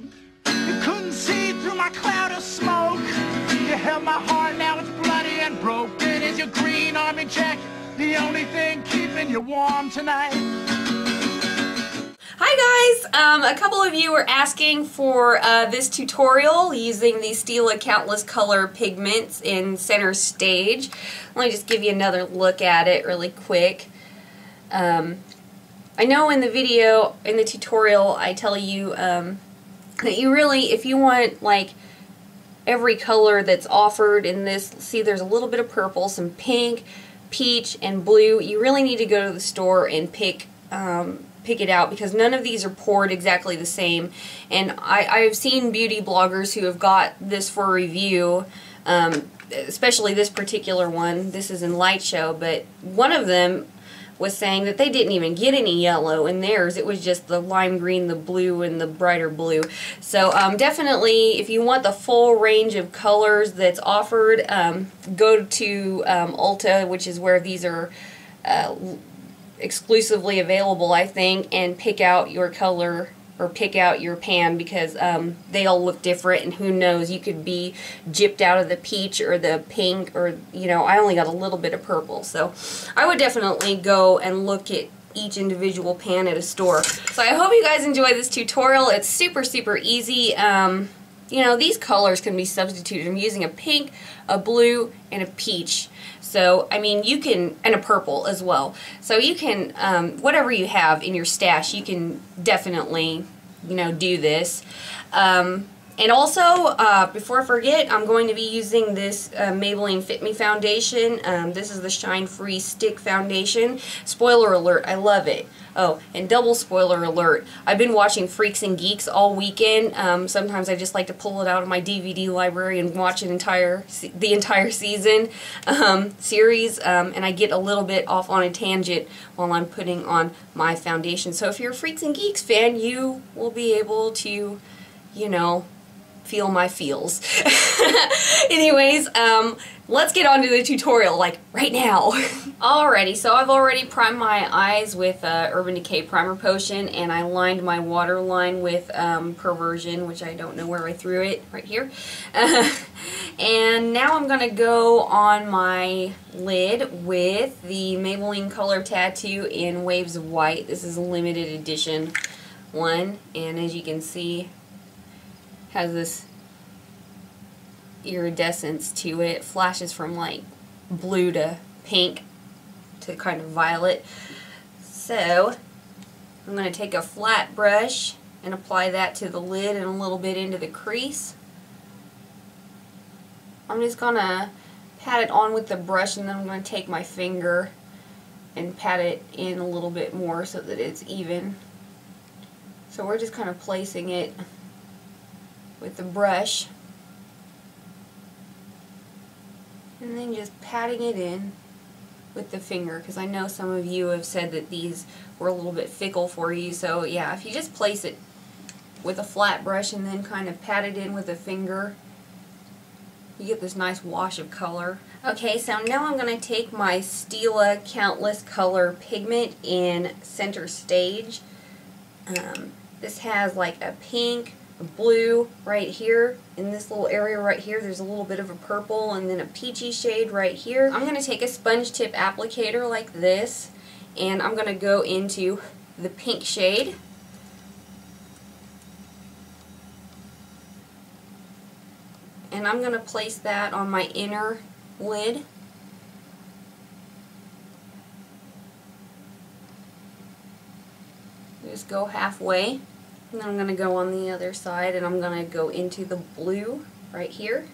You couldn't see through my cloud of smoke. You held my heart, now it's bloody and broken. Is your green army jacket the only thing keeping you warm tonight? Hi guys! A couple of you were asking for this tutorial using the Stila Countless Color Pigments in Centerstage. Let me just give you another look at it really quick. I know in the video, in the tutorial, I tell you that you really, if you want like every color that's offered in this, see there's a little bit of purple, some pink, peach, and blue. You really need to go to the store and pick it out because none of these are poured exactly the same. And I've seen beauty bloggers who have got this for review, especially this particular one. This is in Light Show, but one of them was saying that they didn't even get any yellow in theirs. It was just the lime green, the blue, and the brighter blue. So definitely, if you want the full range of colors that's offered, go to Ulta, which is where these are exclusively available, I think, and pick out your color or pick out your pan because they all look different, and who knows, you could be gypped out of the peach or the pink, or, you know, I only got a little bit of purple. So I would definitely go and look at each individual pan at a store. So I hope you guys enjoy this tutorial. It's super easy. You know, these colors can be substituted. I'm using a pink, a blue, and a peach. So, I mean, you can, and a purple as well. So you can, whatever you have in your stash, you can definitely, you know, do this. And also, before I forget, I'm going to be using this Maybelline Fit Me foundation. This is the Shine Free Stick Foundation. Spoiler alert, I love it. Oh, and double spoiler alert, I've been watching Freaks and Geeks all weekend. Sometimes I just like to pull it out of my DVD library and watch the entire season series, and I get a little bit off on a tangent while I'm putting on my foundation. So if you're a Freaks and Geeks fan, you will be able to, you know, feel my feels. Anyways, let's get on to the tutorial, like, right now. Alrighty, so I've already primed my eyes with Urban Decay Primer Potion, and I lined my waterline with Perversion, which I don't know where I threw it, right here. And now I'm going to go on my lid with the Maybelline Color Tattoo in Waves of White. This is a limited edition one, and as you can see, has this iridescence to it. Flashes from like blue to pink to kind of violet. So I'm going to take a flat brush and apply that to the lid and a little bit into the crease. I'm just going to pat it on with the brush, and then I'm going to take my finger and pat it in a little bit more so that it's even. So we're just kind of placing it with the brush and then just patting it in with the finger, because I know some of you have said that these were a little bit fickle for you. So yeah, if you just place it with a flat brush and then kind of pat it in with a finger, you get this nice wash of color. Okay, so now I'm going to take my Stila Countless Color Pigment in Centerstage. This has like a pink, blue right here. In this little area right here, there's a little bit of a purple, and then a peachy shade right here. I'm going to take a sponge tip applicator like this, and I'm going to go into the pink shade. And I'm going to place that on my inner lid. Just go halfway. And then I'm going to go on the other side, and I'm going to go into the blue right here.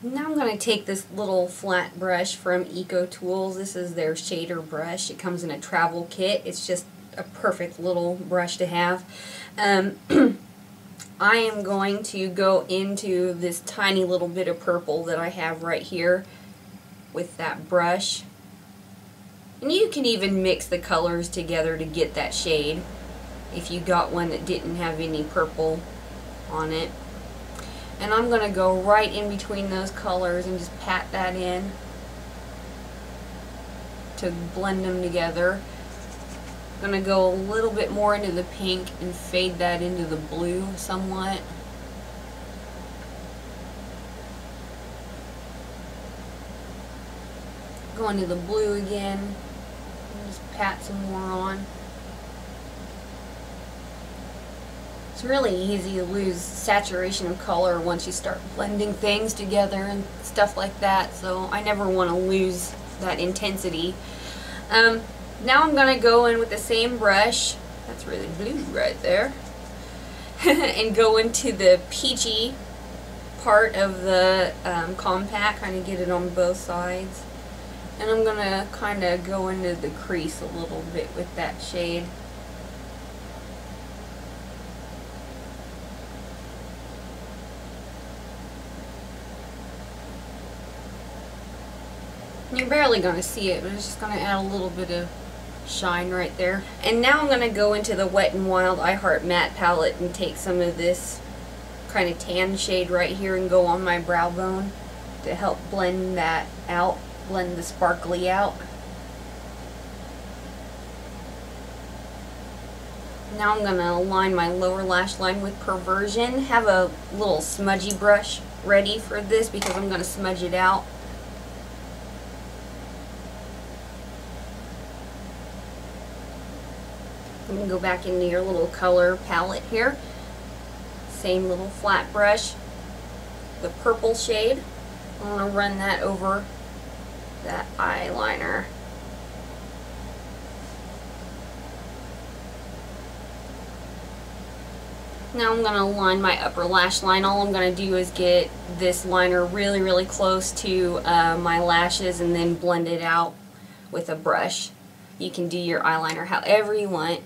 Now I'm going to take this little flat brush from Eco Tools. This is their shader brush. It comes in a travel kit. It's just a perfect little brush to have. I am going to go into this tiny little bit of purple that I have right here with that brush. And you can even mix the colors together to get that shade if you got one that didn't have any purple on it. And I'm going to go right in between those colors and just pat that in to blend them together. I'm going to go a little bit more into the pink and fade that into the blue somewhat. Go into the blue again and just pat some more on. It's really easy to lose saturation of color once you start blending things together and stuff like that, so I never want to lose that intensity. Now I'm going to go in with the same brush, that's really blue right there, and go into the peachy part of the compact, kind of get it on both sides. And I'm going to kind of go into the crease a little bit with that shade. You're barely going to see it, but it's just going to add a little bit of shine right there. And now I'm going to go into the Wet n Wild I Heart Matte palette and take some of this kind of tan shade right here and go on my brow bone to help blend that out, blend the sparkly out. Now I'm going to line my lower lash line with Perversion. Have a little smudgy brush ready for this because I'm going to smudge it out. I'm going to go back into your little color palette here. Same little flat brush. The purple shade. I want to run that over that eyeliner. Now I'm going to line my upper lash line. All I'm going to do is get this liner really, really close to my lashes and then blend it out with a brush. You can do your eyeliner however you want.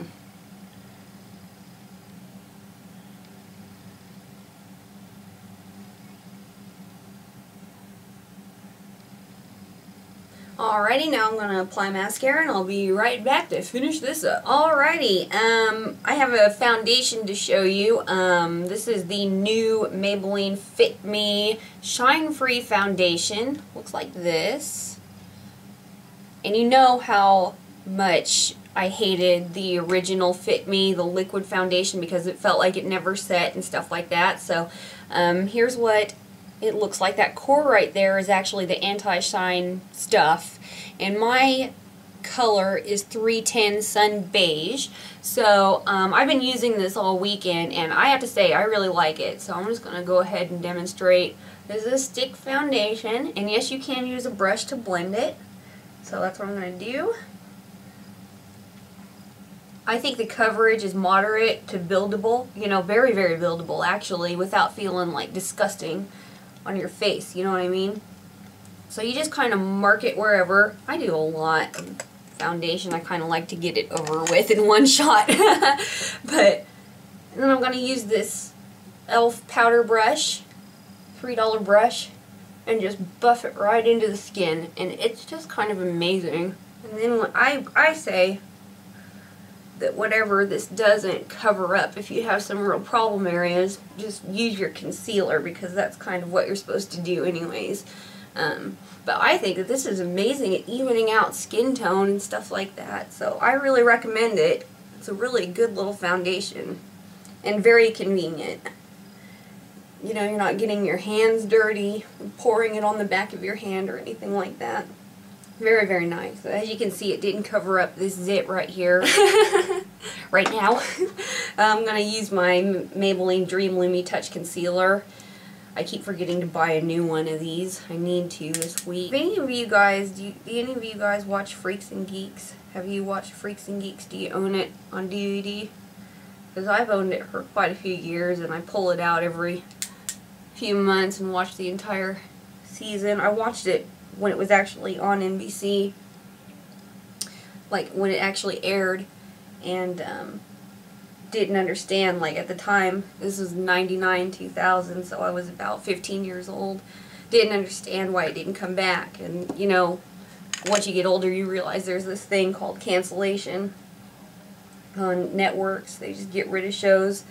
Alrighty, now I'm going to apply mascara and I'll be right back to finish this up. Alrighty, I have a foundation to show you. This is the new Maybelline Fit Me Shine Free Foundation. Looks like this. And you know how much I hated the original Fit Me, the liquid foundation, because it felt like it never set and stuff like that. So here's what it looks like. That core right there is actually the anti-shine stuff, and my color is 310 Sun Beige. So I've been using this all weekend and I have to say I really like it. So I'm just going to go ahead and demonstrate. This is a stick foundation, and yes, you can use a brush to blend it. So that's what I'm going to do. I think the coverage is moderate to buildable, you know, very, very buildable actually, without feeling like disgusting on your face, you know what I mean? So you just kind of mark it wherever. I do a lot of foundation. I kind of like to get it over with in one shot. But then I'm going to use this e.l.f. powder brush, $3 brush, and just buff it right into the skin. And it's just kind of amazing. And then when I say that whatever this doesn't cover up, if you have some real problem areas, just use your concealer, because that's kind of what you're supposed to do anyways. But I think that this is amazing at evening out skin tone and stuff like that, so I really recommend it. It's a really good little foundation and very convenient. You know, you're not getting your hands dirty, pouring it on the back of your hand or anything like that. Very, very nice. As you can see, it didn't cover up this zit right here right now. I'm going to use my Maybelline Dream Lumi Touch Concealer. I keep forgetting to buy a new one of these. I need to this week. Do any of you guys watch Freaks and Geeks? Have you watched Freaks and Geeks? Do you own it on DVD? Because I've owned it for quite a few years, and I pull it out every few months and watch the entire season. I watched it when it was actually on NBC, like when it actually aired, and didn't understand, like at the time, this was 99, 2000, so I was about 15 years old, didn't understand why it didn't come back. And you know, once you get older you realize there's this thing called cancellation on networks. They just get rid of shows,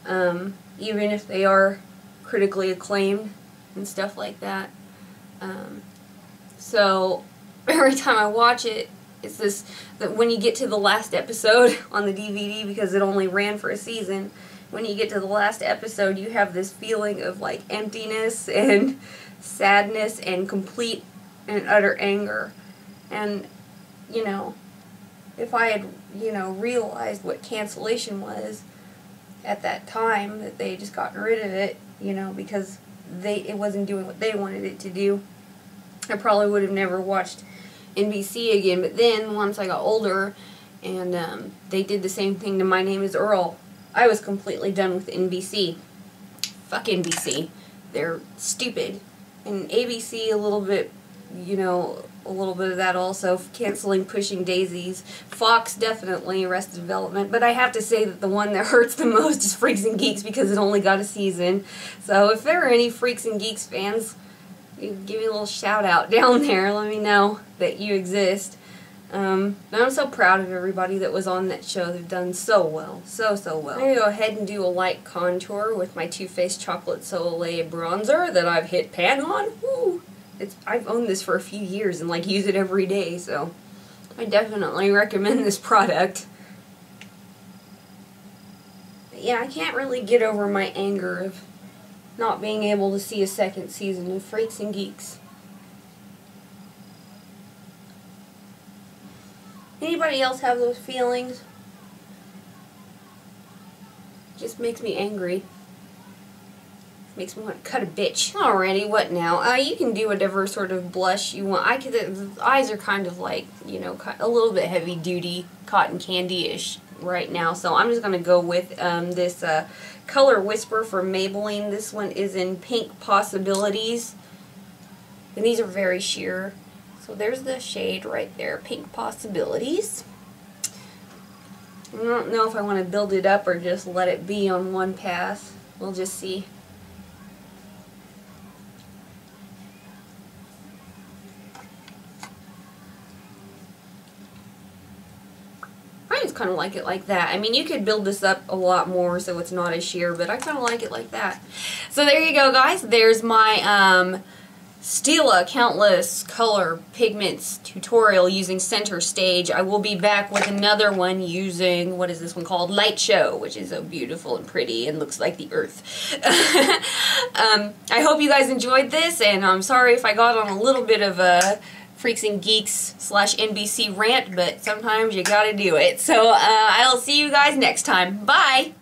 even if they are critically acclaimed and stuff like that. So every time I watch it, it's this, that when you get to the last episode on the DVD, because it only ran for a season, when you get to the last episode, you have this feeling of like emptiness and sadness and complete and utter anger. And, you know, if I had, you know, realized what cancellation was at that time, that they had just gotten rid of it, you know, because it wasn't doing what they wanted it to do, I probably would have never watched NBC again. But then, once I got older, and they did the same thing to My Name is Earl, I was completely done with NBC. Fuck NBC. They're stupid. And ABC, a little bit, you know, a little bit of that also, canceling Pushing Daisies. Fox, definitely, Arrested Development. But I have to say that the one that hurts the most is Freaks and Geeks, because it only got a season. So if there are any Freaks and Geeks fans, give me a little shout out down there. Let me know that you exist. And I'm so proud of everybody that was on that show. They've done so well. So well. I'm going to go ahead and do a light contour with my Too Faced Chocolate Soleil bronzer that I've hit pan on. Woo! I've owned this for a few years and like use it every day, so I definitely recommend this product. But yeah, I can't really get over my anger of not being able to see a second season of Freaks and Geeks. Anybody else have those feelings? Just makes me angry. Makes me want to cut a bitch. Alrighty, what now? You can do whatever sort of blush you want. The eyes are kind of like, you know, a little bit heavy duty, cotton candy-ish right now. So I'm just going to go with this Color Whisper from Maybelline. This one is in Pink Possibilities. And these are very sheer. So there's the shade right there, Pink Possibilities. I don't know if I want to build it up or just let it be on one pass. We'll just see. I just kind of like it like that. I mean, you could build this up a lot more so it's not as sheer, but I kind of like it like that. So there you go, guys. There's my Stila Countless Color Pigments tutorial using Centerstage. I will be back with another one using, what is this one called? Light Show, which is so beautiful and pretty and looks like the earth. I hope you guys enjoyed this, and I'm sorry if I got on a little bit of a Freaks and Geeks / NBC rant, but sometimes you gotta do it. So I'll see you guys next time. Bye!